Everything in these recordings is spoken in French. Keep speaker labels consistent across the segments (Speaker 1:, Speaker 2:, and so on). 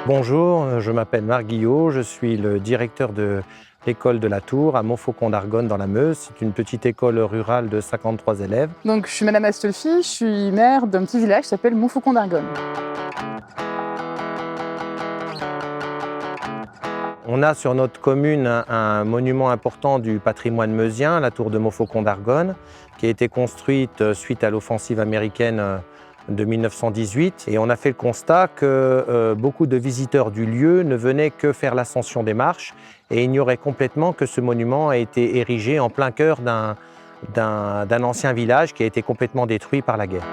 Speaker 1: Bonjour, je m'appelle Marc Guillot, je suis le directeur de l'école de la Tour à Montfaucon d'Argonne dans la Meuse. C'est une petite école rurale de 53 élèves.
Speaker 2: Donc, je suis Madame Astolfi, je suis maire d'un petit village qui s'appelle Montfaucon d'Argonne.
Speaker 1: On a sur notre commune un monument important du patrimoine meusien, la tour de Montfaucon d'Argonne, qui a été construite suite à l'offensive américaine de 1918. Et on a fait le constat que beaucoup de visiteurs du lieu ne venaient que faire l'ascension des marches et ignoraient complètement que ce monument a été érigé en plein cœur d'un ancien village qui a été complètement détruit par la guerre.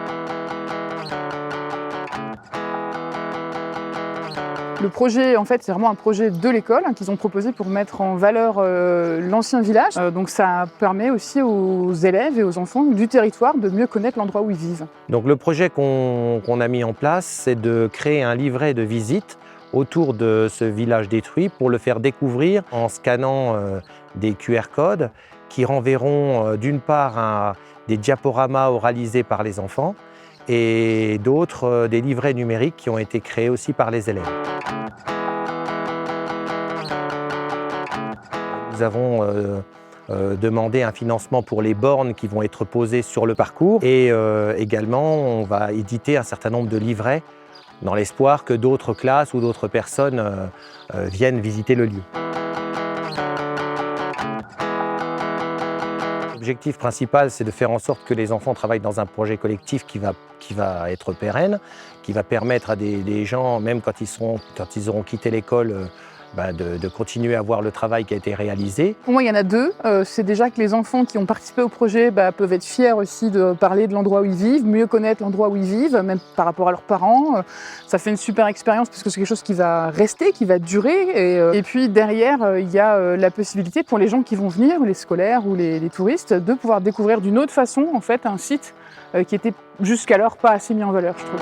Speaker 2: Le projet, en fait, c'est vraiment un projet de l'école qu'ils ont proposé pour mettre en valeur l'ancien village. Donc ça permet aussi aux élèves et aux enfants du territoire de mieux connaître l'endroit où ils vivent.
Speaker 1: Donc le projet qu'on a mis en place, c'est de créer un livret de visite autour de ce village détruit pour le faire découvrir en scannant des QR codes qui renverront d'une part des diaporamas oralisés par les enfants et d'autres des livrets numériques qui ont été créés aussi par les élèves. Nous avons demandé un financement pour les bornes qui vont être posées sur le parcours et également on va éditer un certain nombre de livrets dans l'espoir que d'autres classes ou d'autres personnes viennent visiter le lieu. L'objectif principal, c'est de faire en sorte que les enfants travaillent dans un projet collectif qui va être pérenne, qui va permettre à des gens, même quand ils auront quitté l'école, de continuer à voir le travail qui a été réalisé.
Speaker 2: Pour moi, il y en a deux. C'est déjà que les enfants qui ont participé au projet peuvent être fiers aussi de parler de l'endroit où ils vivent, mieux connaître l'endroit où ils vivent, même par rapport à leurs parents. Ça fait une super expérience parce que c'est quelque chose qui va rester, qui va durer. Et puis derrière, il y a la possibilité pour les gens qui vont venir, les scolaires ou les touristes, de pouvoir découvrir d'une autre façon en fait, un site qui était jusqu'alors pas assez mis en valeur, je trouve.